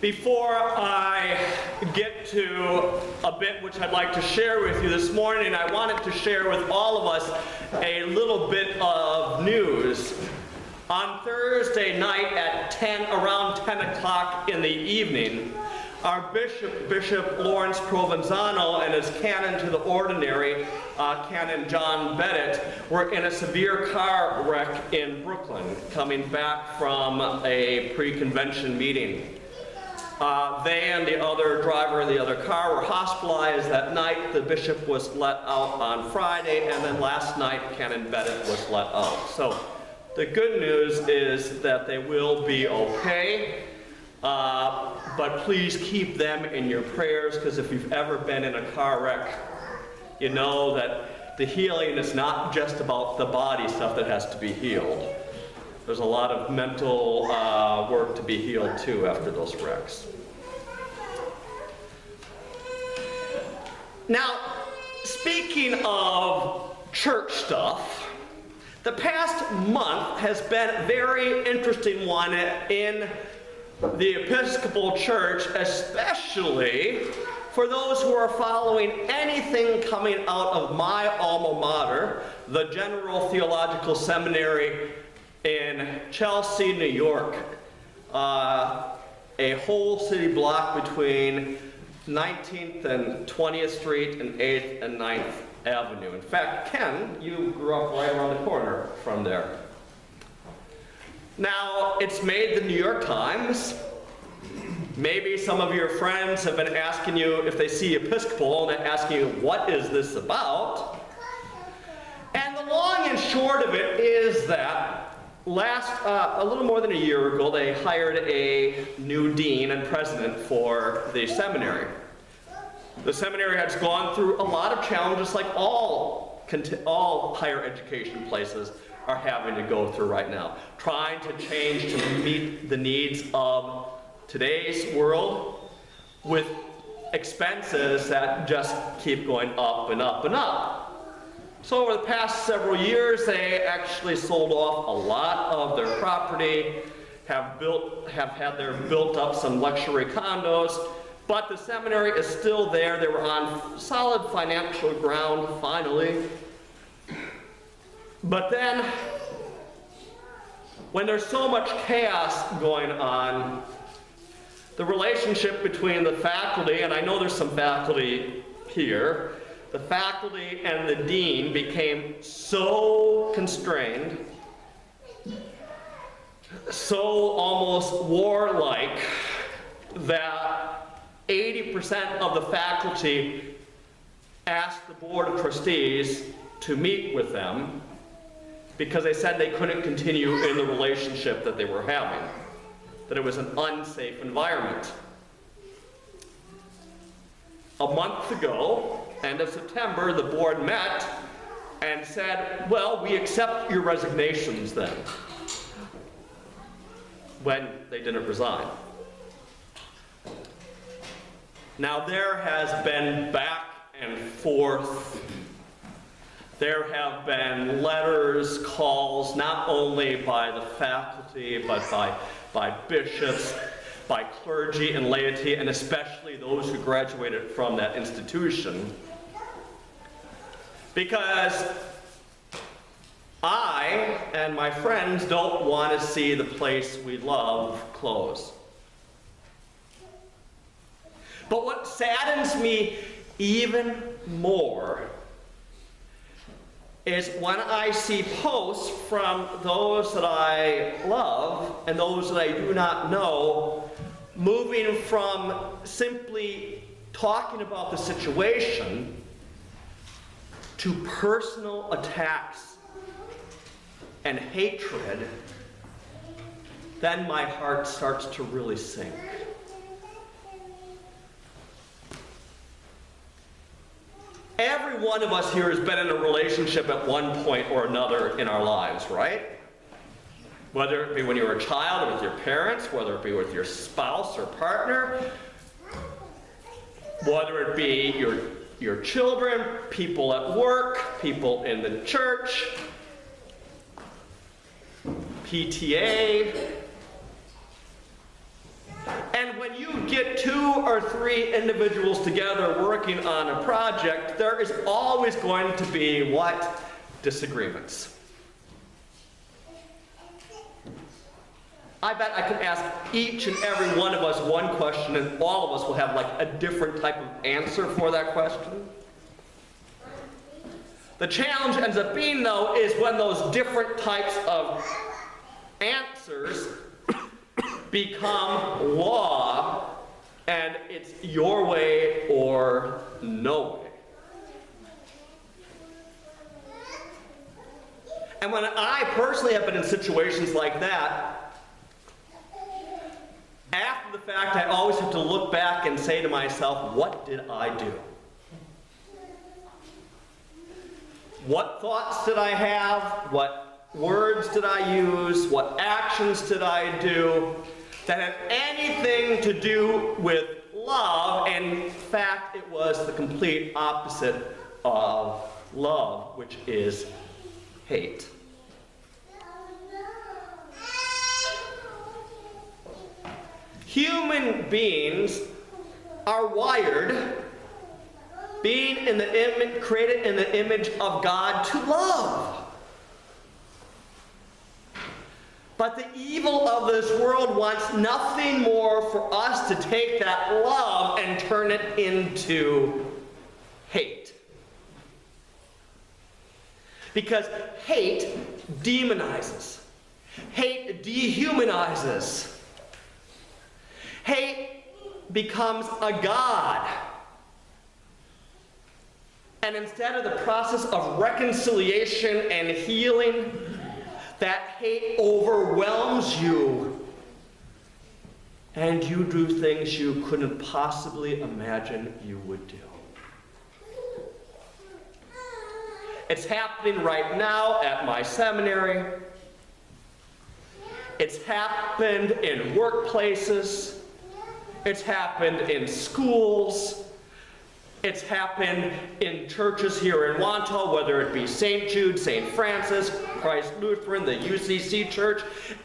Before I get to a bit which I'd like to share with you this morning, I wanted to share with all of us a little bit of news. On Thursday night at around 10 o'clock in the evening, our Bishop Lawrence Provenzano and his canon to the ordinary, Canon John Bennett, were in a severe car wreck in Brooklyn, coming back from a pre-convention meeting. They and the other driver in the other car were hospitalized that night. The bishop was let out on Friday, and then last night Canon Bennett was let out. So the good news is that they will be okay, but please keep them in your prayers, because if you've ever been in a car wreck, you know that the healing is not just about the body stuff that has to be healed. There's a lot of mental work to be healed too after those wrecks. Now, speaking of church stuff, the past month has been a very interesting one in the Episcopal Church, especially for those who are following anything coming out of my alma mater, the General Theological Seminary in Chelsea, New York, a whole city block between 19th and 20th Street and 8th and 9th Avenue. In fact, Ken, you grew up right around the corner from there. Now, it's made the New York Times. Maybe some of your friends have been asking you if they see Episcopal and asking you, what is this about? And the long and short of it is that a little more than a year ago, they hired a new dean and president for the seminary. The seminary has gone through a lot of challenges like all higher education places are having to go through right now, trying to change to meet the needs of today's world with expenses that just keep going up and up and up. So over the past several years, they actually sold off a lot of their property, have built up some luxury condos, but the seminary is still there. They were on solid financial ground finally. But then, when there's so much chaos going on, the relationship between the faculty, and I know there's some faculty here, the faculty and the dean became so constrained, so almost warlike, that 80% of the faculty asked the Board of Trustees to meet with them because they said they couldn't continue in the relationship that they were having, that it was an unsafe environment. A month ago, end of September, the board met and said, well, we accept your resignations then, when they didn't resign. Now there has been back and forth. There have been letters, calls, not only by the faculty, but by bishops, by clergy and laity, and especially those who graduated from that institution. Because I and my friends don't want to see the place we love close. But what saddens me even more is when I see posts from those that I love and those that I do not know, moving from simply talking about the situation to personal attacks and hatred, then my heart starts to really sink. Every one of us here has been in a relationship at one point or another in our lives, right? Whether it be when you were a child or with your parents, whether it be with your spouse or partner, whether it be your children, people at work, people in the church, PTA. And when you get 2 or 3 individuals together working on a project, there is always going to be what? Disagreements. I bet I could ask each and every one of us one question, and all of us will have like a different type of answer for that question. The challenge ends up being, though, is when those different types of answers become law, and it's your way or no way. And when I personally have been in situations like that, after the fact, I always have to look back and say to myself, what did I do? What thoughts did I have? What words did I use? What actions did I do that had anything to do with love? And in fact, it was the complete opposite of love, which is hate. Human beings are wired, being in the image, created in the image of God, to love. But the evil of this world wants nothing more for us to take that love and turn it into hate. Because hate demonizes. Hate dehumanizes. Hate becomes a god. And instead of the process of reconciliation and healing, that hate overwhelms you. And you do things you couldn't possibly imagine you would do. It's happening right now at my seminary. It's happened in workplaces. It's happened in schools. It's happened in churches here in Wantagh, whether it be St. Jude, St. Francis, Christ Lutheran, the UCC Church,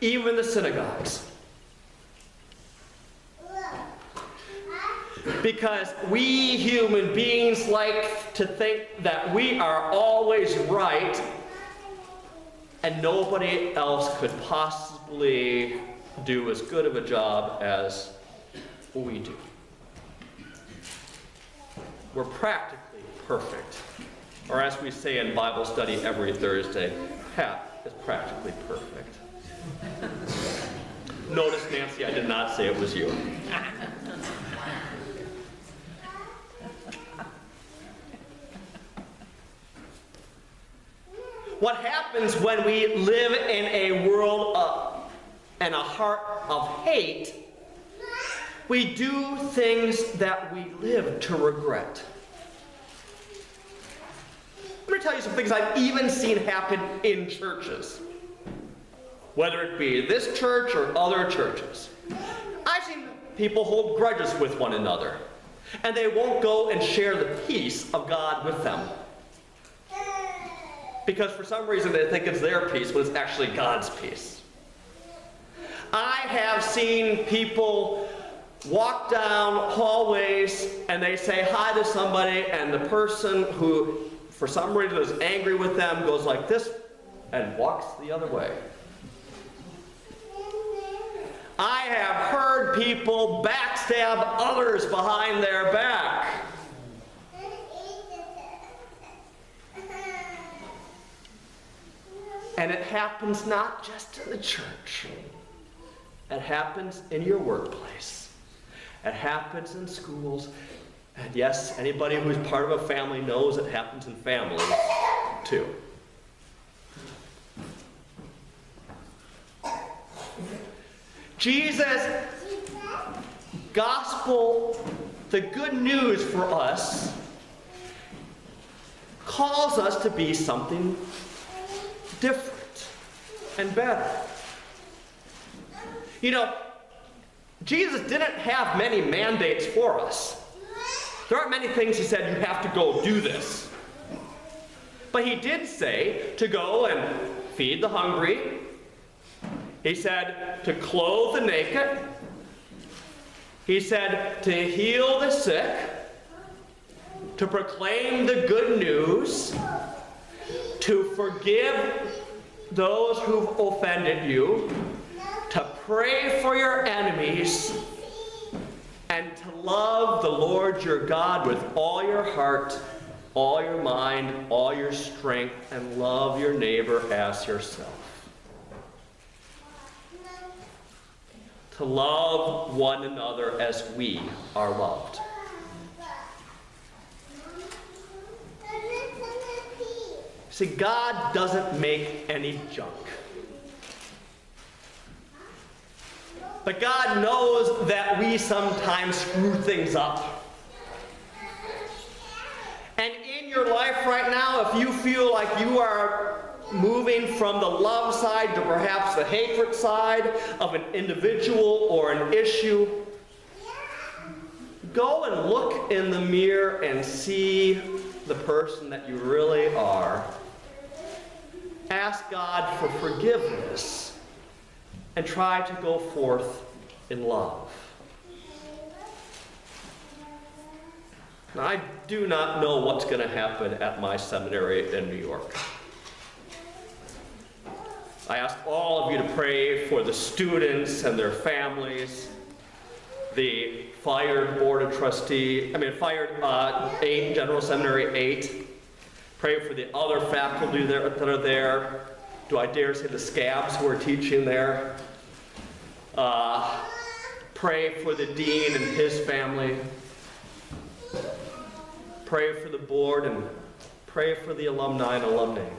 even the synagogues. Because we human beings like to think that we are always right and nobody else could possibly do as good of a job as we do. We're practically perfect. Or as we say in Bible study every Thursday, Pat is practically perfect. Notice, Nancy, I did not say it was you. What happens when we live in a world and a heart of hate? We do things that we live to regret. Let me tell you some things I've even seen happen in churches. Whether it be this church or other churches. I've seen people hold grudges with one another. And they won't go and share the peace of God with them. Because for some reason they think it's their peace, but it's actually God's peace. I have seen people walk down hallways and they say hi to somebody, and the person who for some reason is angry with them goes like this and walks the other way. I have heard people backstab others behind their back. And it happens not just in the church. It happens in your workplace. It happens in schools. And yes, anybody who's part of a family knows it happens in families too. Jesus' gospel, the good news for us, calls us to be something different and better. You know, Jesus didn't have many mandates for us. There aren't many things he said, you have to go do this. But he did say to go and feed the hungry. He said to clothe the naked. He said to heal the sick, to proclaim the good news, to forgive those who've offended you, to pray for your enemies, and to love the Lord your God with all your heart, all your mind, all your strength, and love your neighbor as yourself. To love one another as we are loved. See, God doesn't make any junk. But God knows that we sometimes screw things up. And in your life right now, if you feel like you are moving from the love side to perhaps the hatred side of an individual or an issue, go and look in the mirror and see the person that you really are. Ask God for forgiveness and try to go forth in love. Now, I do not know what's going to happen at my seminary in New York. I ask all of you to pray for the students and their families, the fired Board of Trustees, General Seminary 8. Pray for the other faculty that are there. Do I dare say the scabs who are teaching there? Pray for the dean and his family. Pray for the board and pray for the alumni and alumnae.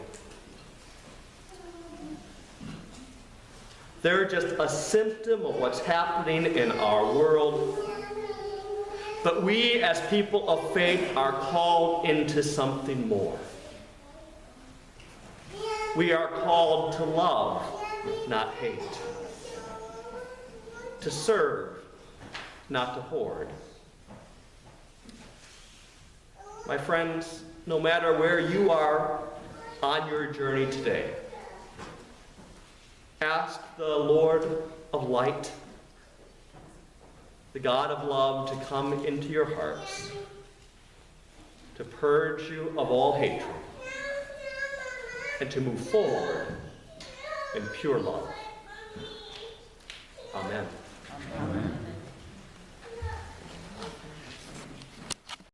They're just a symptom of what's happening in our world. But we, as people of faith, are called into something more. We are called to love, not hate. To serve, not to hoard. My friends, no matter where you are on your journey today, ask the Lord of light, the God of love, to come into your hearts, to purge you of all hatred, and to move forward in pure love. Amen.